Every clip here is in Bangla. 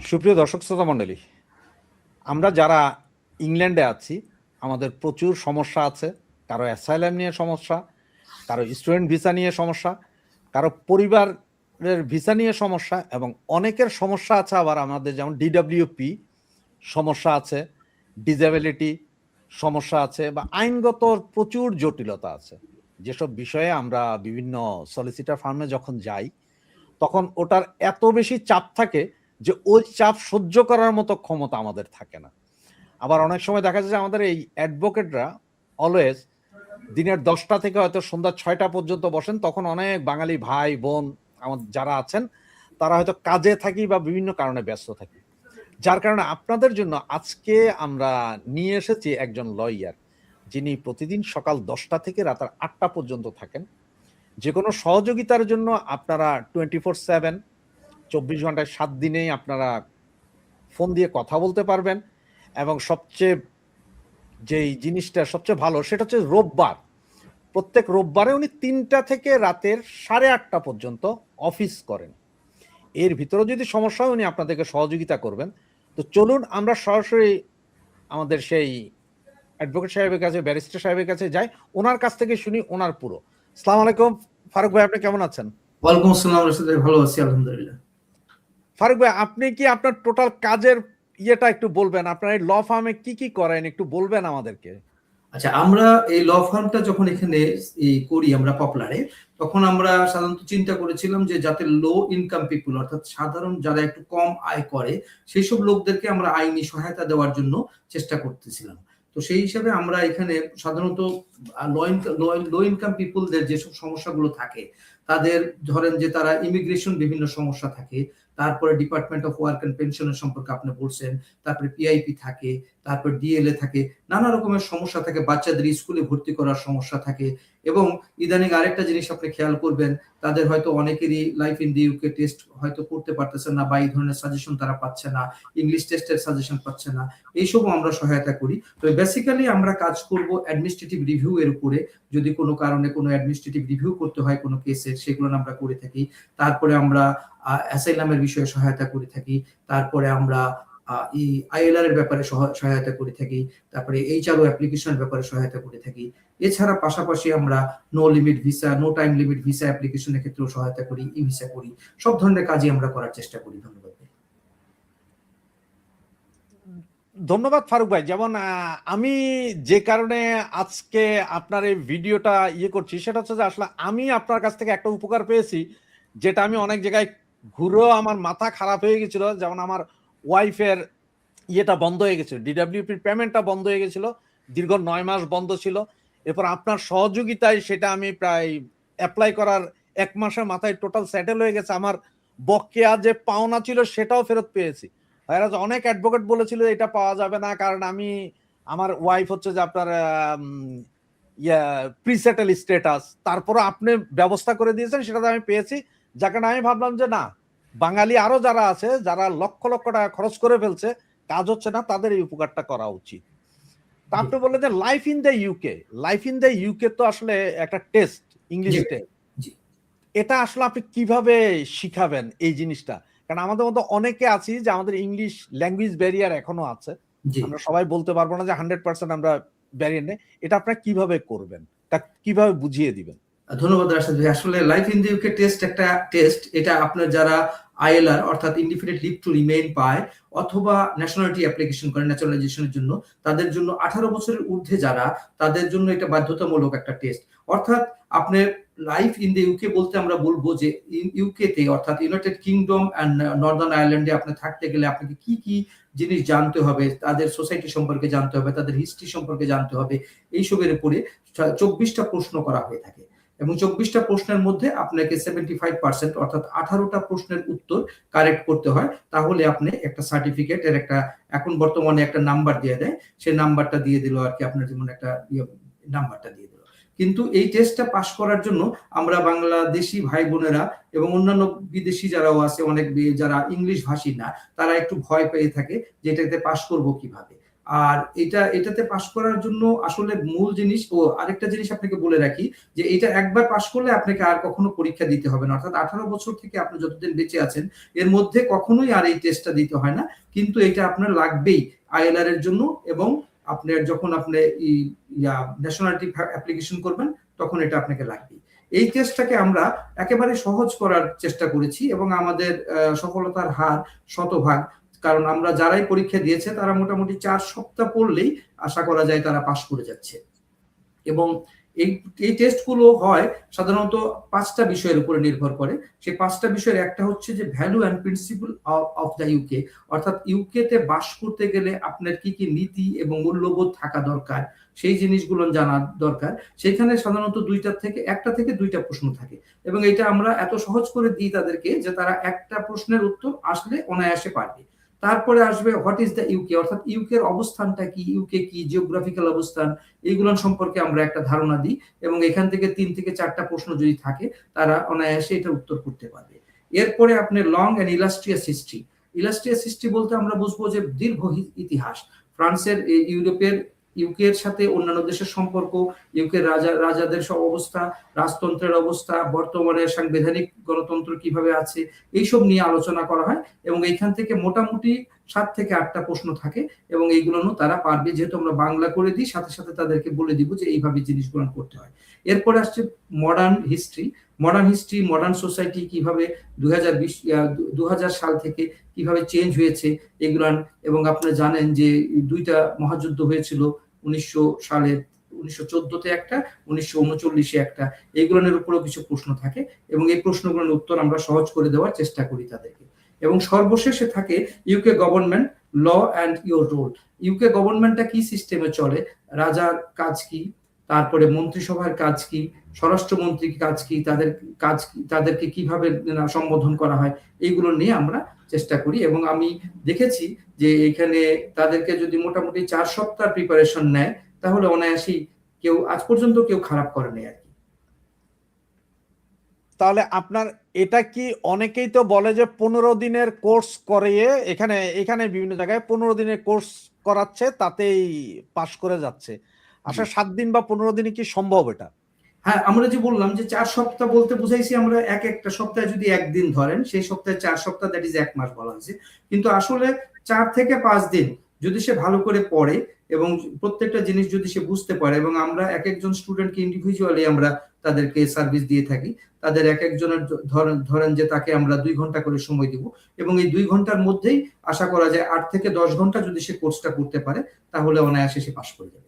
সুপ্রিয় দর্শক শ্রোতা মণ্ডলী, আমরা যারা ইংল্যান্ডে আছি আমাদের প্রচুর সমস্যা আছে। কারো অ্যাসাইলাম নিয়ে সমস্যা, কারো স্টুডেন্ট ভিসা নিয়ে সমস্যা, কারো পরিবারের ভিসা নিয়ে সমস্যা, এবং অনেকের সমস্যা আছে আবার আমাদের, যেমন ডিডব্লিউপি সমস্যা আছে, ডিসেবিলিটি সমস্যা আছে, বা আইনগত প্রচুর জটিলতা আছে। যেসব বিষয়ে আমরা বিভিন্ন সলিসিটার ফার্মে যখন যাই তখন ওটার এত বেশি চাপ থাকে যে ওই চাপ সহ্য করার মতো ক্ষমতা আমাদের থাকে না। আবার অনেক সময় দেখা যায় যে আমাদের এই অ্যাডভোকেটরা অলওয়েজ দিনের 10টা থেকে হয়তো সন্ধ্যা 6টা পর্যন্ত বসেন। তখন অনেক বাঙালি ভাই বোন আমাদের যারা আছেন তারা হয়তো কাজে থাকি বা বিভিন্ন কারণে ব্যস্ত থাকি, যার কারণে আপনাদের জন্য আজকে আমরা নিয়ে এসেছি একজন লয়ার যিনি প্রতিদিন সকাল 10টা থেকে রাতের 8টা পর্যন্ত থাকেন। যে কোনো সহযোগিতার জন্য আপনারা 24/7 24 ঘন্টায় 7 দিনেই আপনারা ফোন দিয়ে কথা বলতে পারবেন। এবং সবচেয়ে যেই জিনিসটা সবচেয়ে ভালো সেটা হচ্ছে রোববার, প্রত্যেক রোববারে উনি 3টা থেকে রাতের 8:30 পর্যন্ত অফিস করেন। এর ভিতরে যদি সমস্যা হয় উনি আপনাদেরকে সহযোগিতা করবেন। তো চলুন আমরা সরাসরি আমাদের সেই অ্যাডভোকেট সাহেবের কাছে, ব্যারিস্টার সাহেবের কাছে যাই, ওনার কাছ থেকে শুনি ওনার পুরো। আসসালামু আলাইকুম ফারুক ভাই, আপনি কেমন আছেন? ওয়ালাইকুম আসসালাম রাশিদ ভাই, ভালো আছি আলহামদুলিল্লাহ। ফারুক ভাই, আপনি কি আপনার টোটাল কাজের ইয়েটা একটু বলবেন? আপনার এই ল ফার্মে কি কি করেন একটু বলবেন আমাদেরকে? আচ্ছা, আমরা এই ল ফার্মটা যখন এখানে করি আমরা পপুলারে, তখন আমরা সাধারণত চিন্তা করেছিলাম যে যাতে লো ইনকাম পিপুল অর্থাৎ সাধারণ যারা একটু কম আয় করে সেই সব লোকদেরকে আমরা আইনি সহায়তা দেওয়ার জন্য চেষ্টা করতেছিলাম। তো সেই হিসাবে আমরা এখানে সাধারণত লো ইনকাম পিপুলদের যেসব সমস্যাগুলো থাকে, তাদের ধরেন যে তারা ইমিগ্রেশন বিভিন্ন সমস্যা থাকে, তারপরে ডিপার্টমেন্ট অফ ওয়ার্ক এন্ড পেনশনের সম্পর্কে আপনি বলছেন, তারপরে পিআইপি থাকে, তারপর ডিএলএ থাকে, নানা রকমের সমস্যা থাকে, বাচ্চাদের স্কুলে ভর্তি করার সমস্যা থাকে। এবং ইদানিং আরেকটা জিনিস আপনি খেয়াল করবেন, তাদের হয়তো অনেকেরই life in the UK test হয়তো করতে পারতেছে না, বা এই ধরনের সাজেশন তারা পাচ্ছে না, ইংলিশ টেস্টের সাজেশন পাচ্ছে না, এইসবও আমরা সহায়তা করি। তো বেসিক্যালি আমরা কাজ করব অ্যাডমিনিস্ট্রেটিভ রিভিউ এর উপরে। যদি কোনো কারণে কোনো অ্যাডমিনিস্ট্রেটিভ রিভিউ করতে হয় কোনো কেসের, সেগুলো আমরা করে থাকি। তারপরে আমরা অ্যাসাইলামের বিষয়ে সহায়তা করে থাকি। তারপরে আমরা আইএলআর এর ব্যাপারে সহায়তা করে থাকি। তারপরে এইচআরও অ্যাপ্লিকেশনের ব্যাপারে সহায়তা করে থাকি। এছাড়া পাশাপাশি আমরা no limit visa, no time limit visa অ্যাপ্লিকেশনের ক্ষেত্রেও সহায়তা করি, ই ভিসা করি। সব ধরনের কাজই আমরা করার চেষ্টা করি। ধন্যবাদ। ধন্যবাদ ফারুক ভাই। যেমন আমি যে কারণে আজকে আপনার এই ভিডিওটা করছি সেটা হচ্ছে যে আসলে আমি আপনার কাছ থেকে একটা উপকার পেয়েছি, যেটা আমি অনেক জায়গায় ঘুরেও আমার মাথা খারাপ হয়ে গেছিল। যেমন আমার ওয়াইফের ইয়েটা বন্ধ হয়ে গেছিল, ডিডব্লিউপির পেমেন্টটা বন্ধ হয়ে গেছিল, দীর্ঘ 9 মাস বন্ধ ছিল। এরপর আপনার সহযোগিতায় সেটা আমি প্রায় অ্যাপ্লাই করার 1 মাসের মাথায় টোটাল সেটেল হয়ে গেছে। আমার বকেয়া যে পাওনা ছিল সেটাও ফেরত পেয়েছি। অনেক অ্যাডভোকেট বলেছিল এটা পাওয়া যাবে না, কারণ আমার ওয়াইফ হচ্ছে যে আপনার প্রিসেটেল স্ট্যাটাস, তারপরে আপনি ব্যবস্থা করে দিয়েছেন, সেটাতে আমি পেয়েছি। যার কারণে আমি ভাবলাম যে না, বাঙালি আরো যারা আছে যারা লক্ষ লক্ষ টাকা খরচ করে ফেলছে, কাজ হচ্ছে না, তাদের এই উপকারটা করা উচিত। তা আপনি বললেন যে life in the UK, life in the UK তো আসলে একটা টেস্ট, ইংলিশ টেস্ট। এটা আসলে আপনি কিভাবে শিখাবেন এই জিনিসটা? কারণ আমাদের মধ্যে অনেকে আছি যে আমাদের ইংলিশ ল্যাঙ্গুয়েজ ব্যারিয়ার এখনো আছে, আমরা সবাই বলতে পারবো না যে 100% আমরা ব্যারিয়ার নেই। এটা আপনারা কিভাবে করবেন, তা কিভাবে বুঝিয়ে দিবেন? ধন্যবাদ রাশিদ ভাই। আসলে life in the UK test একটা টেস্ট, এটা আপনার যারা আইএলআর অর্থাৎ ইনডিফিনিট লিভ টু রিমেইন পায়, অথবা ন্যাশনালিটি অ্যাপ্লিকেশন করে ন্যাশনালাইজেশনের জন্য, তাদের জন্য 18 বছরের ঊর্ধ্বে যারা, তাদের জন্য এটা বাধ্যতামূলক একটা টেস্ট। অর্থাৎ আপনার লাইফ ইন দ্য ইউকে বলতে আমরা বলবো যে ইউকে তে অর্থাৎ ইউনাইটেড কিংডম এন্ড নর্দার্ন আয়ারল্যান্ডে আপনি থাকতে গেলে আপনাকে কি কি জিনিস জানতে হবে, তাদের সোসাইটি সম্পর্কে জানতে হবে, তাদের হিস্ট্রি সম্পর্কে জানতে হবে, এইসবের উপরে 24টা প্রশ্ন করা হয়ে থাকে। এবং 24টা প্রশ্নের মধ্যে আপনাকে 75% অর্থাৎ 18টা প্রশ্নের উত্তর কারেক্ট করতে হয়। তাহলে আপনি একটা সার্টিফিকেট এর একটা, এখন বর্তমানে একটা নাম্বার দিয়ে দেয়, সেই নাম্বারটা দিয়ে দিল আর কি, আপনার যেমন একটা নাম্বারটা দিয়ে দিল। কিন্তু এই টেস্টটা পাস করার জন্য আমরা বাংলাদেশি ভাই বোনেরা এবং অন্যান্য বিদেশি যারাও আছে, অনেক যারা ইংলিশ ভাষী না, তারা একটু ভয় পেয়ে থাকে যে এটাতে পাস করব কিভাবে। আর এটাতে পাশ করার জন্য আসলে মূল জিনিস, আরেকটা জিনিস আপনাকে বলে রাখি, যে এটা একবার পাশ করলে আপনাকে আর কখনো পরীক্ষা দিতে হবে না। অর্থাৎ 18 বছর থেকে আপনি যতদিন বেঁচে আছেন এর মধ্যে কখনোই আর এই টেস্টটা দিতে হয় না, কিন্তু এটা আপনার লাগবেই আইএলআর এর জন্য। এবং আপনার যখন আপনি ন্যাশনালিটি অ্যাপ্লিকেশন করবেন তখন এটা আপনাকে লাগবে। এই টেস্টটাকে আমরা একেবারে সহজ করার চেষ্টা করেছি এবং আমাদের সফলতার হার শতভাগ। কারণ আমরা যারাই পরীক্ষা দিয়েছে তারা মোটামুটি 4 সপ্তাহ পড়লেই আশা করা যায় তারা পাশ করে যাচ্ছে। এবং এই টেস্টগুলো হয় সাধারণত 5টা বিষয়ের উপরে নির্ভর করে। সেই 5টা বিষয়ের একটা হচ্ছে যে value and principle of the UK, অর্থাৎ ইউকে তে বাস করতে গেলে আপনার কি কি নীতি এবং মূল্যবোধ থাকা দরকার সেই জিনিসগুলো জানা দরকার। সেখানে সাধারণত একটা থেকে দুইটা প্রশ্ন থাকে এবং এটা আমরা এত সহজ করে দিই তাদেরকে যে তারা একটা প্রশ্নের উত্তর আসলে অনায়াসে পারবে। তারপরে আসবে হোয়াট ইজ দ্য ইউকে, অর্থাৎ ইউকে এর অবস্থানটা কি, ইউকে কি জিওগ্রাফিক্যাল অবস্থান, এইগুলো সম্পর্কে আমরা একটা ধারণা দিই এবং এখান থেকে 3 থেকে 4টা প্রশ্ন যদি থাকে তারা অনায়াসে এটা উত্তর করতে পারবে। এরপরে আপনি long and illustrious history. Illustrious history বলতে আমরা বুঝবো যে দীর্ঘ ইতিহাস, ফ্রান্সের, ইউরোপের, ইউকে এর সাথে অন্যান্য দেশের সম্পর্ক, ইউকে রাজাদের সব অবস্থা, রাজতন্ত্রের অবস্থা, বর্তমানে সাংবিধানিক গণতন্ত্র কিভাবে আছে, এইসব নিয়ে আলোচনা করা হয় এবং এইখান থেকে মোটামুটি 7 থেকে 8টা প্রশ্ন থাকে এবং এইগুলো তারা পারবে, যেহেতু আমরা বাংলা করে দিই সাথে সাথে তাদেরকে বলে দিব যে এইভাবে জিনিসগুলো করতে হয়। এরপরে আসছে মডার্ন হিস্ট্রি। মডার্ন সোসাইটি কিভাবে 2000 সাল থেকে কিভাবে চেঞ্জ হয়েছে এগুলান, এবং আপনারা জানেন যে 2টা মহাযুদ্ধ হয়েছিল 1900 সালে, 1914-তে একটা, 1939-এ একটা, এইগুলোর উপরও কিছু প্রশ্ন থাকে এবং এই প্রশ্নগুলোর উত্তর আমরা সহজ করে দেওয়ার চেষ্টা করি তাদেরকে। এবং সর্বশেষে থাকে UK government, law and your role. UK গভর্নমেন্টটা কি সিস্টেমে চলে, রাজার কাজ কি, তারপরে মন্ত্রিসভার কাজ কি, স্বরাষ্ট্রমন্ত্রীর কাজ কি, তাদেরকে কিভাবে সম্বোধন করা হয়, এইগুলো নিয়ে আমরা চেষ্টা করি। এবং আমি দেখেছি যে এখানে তাদেরকে যদি মোটামুটি 4 সপ্তাহ প্রিপারেশন নেয় তাহলে অনায়াসেই আজ পর্যন্ত কেউ খারাপ করে নেই আর কি। তাহলে আপনার এটা কি, অনেকেই তো বলে যে 15 দিনের কোর্স করিয়ে এখানে বিভিন্ন জায়গায় 15 দিনের কোর্স করাচ্ছে তাতেই পাশ করে যাচ্ছে। আসলে 7 দিন বা 15 দিনে কি সম্ভব এটা? হ্যাঁ, আমরা যে বললাম যে 4 সপ্তাহ বলতে বুঝাইছি আমরা একটা সপ্তাহে যদি একদিন ধরেন সেই সপ্তাহে 4 সপ্তাহ, দ্যাট ইজ 1 মাস বলা হয়েছে। কিন্তু আসলে 4 থেকে 5 দিন যদি সে ভালো করে পড়ে এবং প্রত্যেকটা জিনিস যদি সে বুঝতে পারে, এবং আমরা এক একজন স্টুডেন্টকে ইন্ডিভিজুয়ালি আমরা তাদেরকে সার্ভিস দিয়ে থাকি, তাদের এক একজনের ধরেন যে তাকে আমরা 2 ঘন্টা করে সময় দিব এবং এই 2 ঘন্টার মধ্যেই আশা করা যায় 8 থেকে 10 ঘন্টা যদি সে কোর্সটা করতে পারে তাহলে অনায়াসে সে পাস করে যাবে।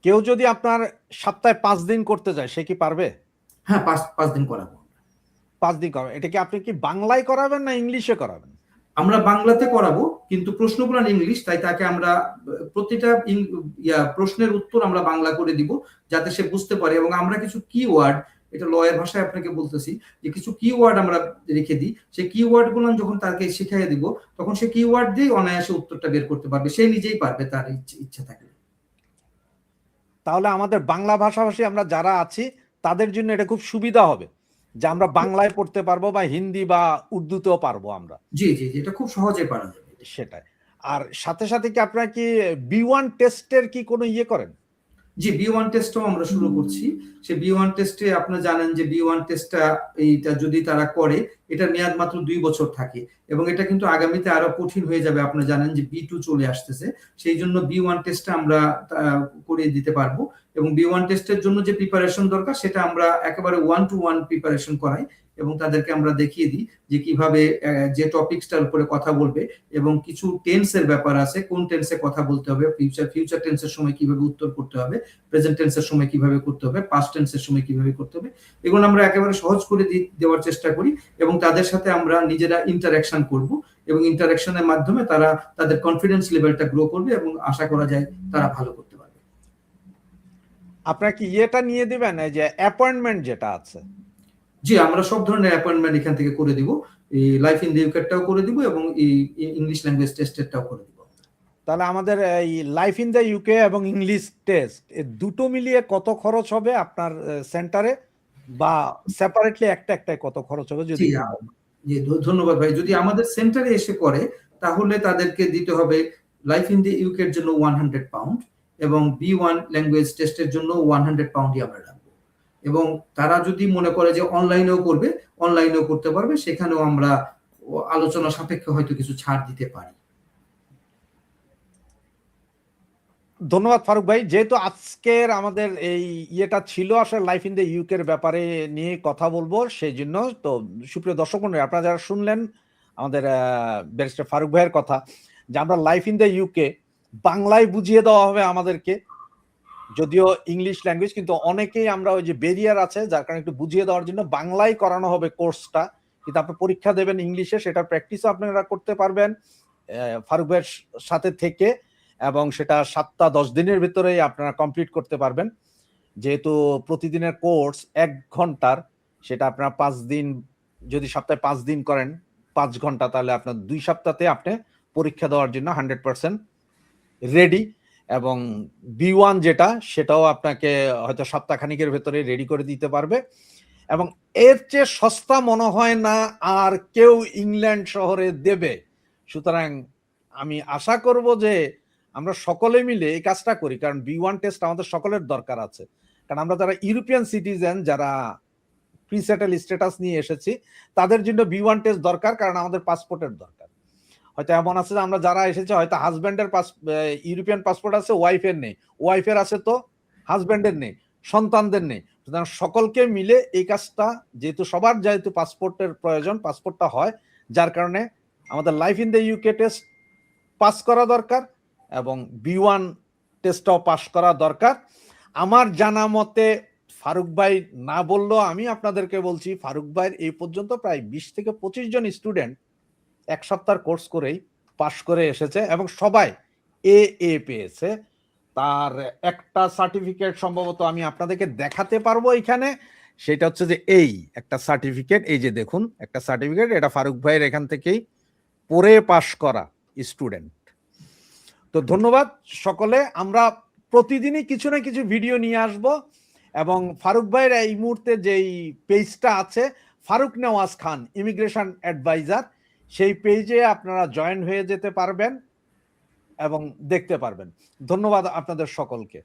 কেউ যদি আপনার সপ্তাহে 5 দিন করতে যায় সে কি পারবে? হ্যাঁ, 5 দিন করাবো। 5 দিন করাবেন। এটা কি আপনি কি বাংলায় করাবেন না ইংলিশে করাবেন? আমরা বাংলাতে করাবো, কিন্তু প্রশ্নগুলো ইংলিশ, তাই তাকে আমরা প্রতিটা প্রশ্নের উত্তর আমরা বাংলা করে দিব যাতে সে বুঝতে পারে। এবং আমরা কিছু কিওয়ার্ড, এটা লয়ের ভাষায় আপনাকে বলতেছি, যে কিছু কিওয়ার্ড আমরা রেখে দিই, সেই কিওয়ার্ড গুলো যখন তাকে শিখিয়ে দিব তখন সে কিওয়ার্ড দিয়ে অনায়াসে উত্তরটা বের করতে পারবে, সে নিজেই পারবে তার ইচ্ছা থাকলে। তাহলে আমাদের বাংলা ভাষাভাষী আমরা যারা আছি তাদের জন্য এটা খুব সুবিধা হবে যে আমরা বাংলায় পড়তে পারবো বা হিন্দি বা উর্দুতেও পারবো আমরা। জি জি, এটা খুব সহজে পারা যাবে। সেটাই। আর সাথে সাথে কি আপনারা কি B1 টেস্টের কি কোনো ইয়ে করেন? জি, B1 টেস্টও আমরা শুরু করছি। সে B1 টেস্টে আপনারা জানেন যে B1 টেস্টটা এইটা যদি তারা করে এটা মেয়াদ মাত্র 2 বছর থাকে এবং এটা কিন্তু আগামীতে আরো কঠিন হয়ে যাবে। আপনারা জানেন যে B2 চলে আসতেছে, সেই জন্য B1 টেস্টটা আমরা করিয়ে দিতে পারবো এবং B1 টেস্টের জন্য যে প্রিপারেশন দরকার সেটা আমরা একেবারে 1-to-1 প্রিপারেশন করাই এবং তাদেরকে আমরা দেখিয়ে দিই যে কিভাবে যে টপিকসটার উপরে কথা বলবে এবং কিছু টেন্সের ব্যাপার আছে, কোন টেন্সে কথা বলতে হবে, ফিউচার টেন্সের সময় কিভাবে উত্তর করতে হবে, প্রেজেন্ট টেন্সের সময় কিভাবে করতে হবে, পাস্ট টেন্সের সময় কিভাবে করতে হবে, এগুলো আমরা একেবারে সহজ করে দেওয়ার চেষ্টা করি এবং তাদের সাথে আমরা নিজেরা ইন্টারঅ্যাকশন করব এবং ইন্টারঅ্যাকশনের মাধ্যমে তারা তাদের কনফিডেন্স লেভেলটা গ্রো করবে এবং আশা করা যায় তারা ভালো করতে পারবে। আপনারা কি এটা নিয়ে দিবেন এই যে অ্যাপয়েন্টমেন্ট যেটা আছে? জি, আমরা সব ধরনের অ্যাপয়েন্টমেন্ট এখান থেকে করে দিব, এই লাইফ ইন দ্য ইউকেটাও করে দিব এবং এই ইংলিশ ল্যাঙ্গুয়েজ টেস্টেরটাও করে দিব। তাহলে আমাদের এই লাইফ ইন দ্য ইউকে এবং ইংলিশ টেস্ট এই দুটো মিলিয়ে কত খরচ হবে আপনার সেন্টারে, বা সেপারেটলি একটাই কত খরচ হবে যদি? জি, ধন্যবাদ ভাই। যদি আমাদের সেন্টারে এসে করে তাহলে তাদেরকে দিতে হবে লাইফ ইন দ্য ইউকে এর জন্য 100 পাউন্ড এবং B1 ল্যাঙ্গুয়েজ টেস্টের জন্য 100 পাউন্ডই আমরা রাখবো। এবং তারা যদি মনে করে যে অনলাইনেও করবে, অনলাইনেও করতে পারবে, সেখানেও আমরা আলোচনা সাপেক্ষে হয়তো কিছু ছাড় দিতে পারি। ধন্যবাদ ফারুক ভাই। যেহেতু আজকের আমাদের এই ইয়েটা ছিল আসলে লাইফ ইন দ্য ইউকে এর ব্যাপারে নিয়ে কথা বলবো, সেই জন্য তো সুপ্রিয় দর্শক মণ্ডলী, আপনারা যারা শুনলেন আমাদের ব্যারিস্টার ফারুক ভাইয়ের কথা, যে আমরা লাইফ ইন দ্য ইউকে বাংলায় বুঝিয়ে দেওয়া হবে আমাদেরকে, যদিও ইংলিশ ল্যাঙ্গুয়েজ, কিন্তু অনেকেই আমরা ওই যে ব্যারিয়ার আছে যার কারণে একটু বুঝিয়ে দেওয়ার জন্য বাংলায় করানো হবে কোর্সটা, কিন্তু আপনি পরীক্ষা দেবেন ইংলিশে, সেটার প্র্যাকটিসও আপনারা করতে পারবেন ফারুক ভাইয়ের সাথে থেকে, এবং সেটা 7-10 দিনের ভিতরেই আপনারা কমপ্লিট করতে পারবেন। যেহেতু প্রতিদিনের কোর্স 1 ঘন্টার, সেটা আপনারা 5 দিন, যদি সপ্তাহে 5 দিন করেন 5 ঘন্টা, তাহলে আপনার 2 সপ্তাহে আপনি পরীক্ষা দেওয়ার জন্য 100% রেডি। এবং B1 যেটা, সেটাও আপনাকে হয়তো সপ্তাহখানিকের ভেতরে রেডি করে দিতে পারবে। এবং এর চেয়ে সস্তা মনে হয় না আর কেউ ইংল্যান্ড শহরে দেবে। সুতরাং আমি আশা করব যে আমরা সকলে মিলে এই কাজটা করি, কারণ B1 টেস্ট আমাদের সকলের দরকার আছে। কারণ আমরা যারা ইউরোপিয়ান সিটিজেন, যারা প্রিসেটেল স্ট্যাটাস নিয়ে এসেছি, তাদের জন্য B1 টেস্ট দরকার, কারণ আমাদের পাসপোর্টের দরকার। হয়তো এমন আছে যে আমরা যারা এসেছে হয়তো হাজব্যান্ডের ইউরোপিয়ান পাসপোর্ট আছে, ওয়াইফের নেই, ওয়াইফের আছে তো হাজব্যান্ডের নেই, সন্তানদের নেই। সুতরাং সকলকে মিলে এই কাজটা, যেহেতু সবার যেহেতু পাসপোর্টের প্রয়োজন, পাসপোর্টটা হয়, যার কারণে আমাদের life in the UK test pass করা দরকার এবং B1 টেস্টটাও পাস করা দরকার। আমার জানা মতে ফারুক ভাই না বললেও আমি আপনাদেরকে বলছি, ফারুক ভাইয়ের এই পর্যন্ত প্রায় 20 থেকে 25 জন স্টুডেন্ট 1 সপ্তাহ কোর্স করেই পাস করে এসেছে এবং সবাই AA পেয়েছে। তার একটা সার্টিফিকেট সম্ভবত আমি আপনাদেরকে দেখাতে পারবো এখানে, সেটা হচ্ছে যে এই একটা সার্টিফিকেট, এই যে দেখুন একটা সার্টিফিকেট, এটা ফারুক ভাইয়ের এখান থেকেই পড়ে পাস করা স্টুডেন্ট। তো ধন্যবাদ সকলে। আমরা প্রতিদিনই কিছু না কিছু ভিডিও নিয়ে আসব এবং ফারুক ভাইয়ের এই মুহূর্তে যেই পেজটা আছে, ফারুক নেওয়াজ খান ইমিগ্রেশন অ্যাডভাইজার, সেই পেজে আপনারা জয়েন হয়ে যেতে পারবেন এবং দেখতে পারবেন। ধন্যবাদ আপনাদের সকলকে।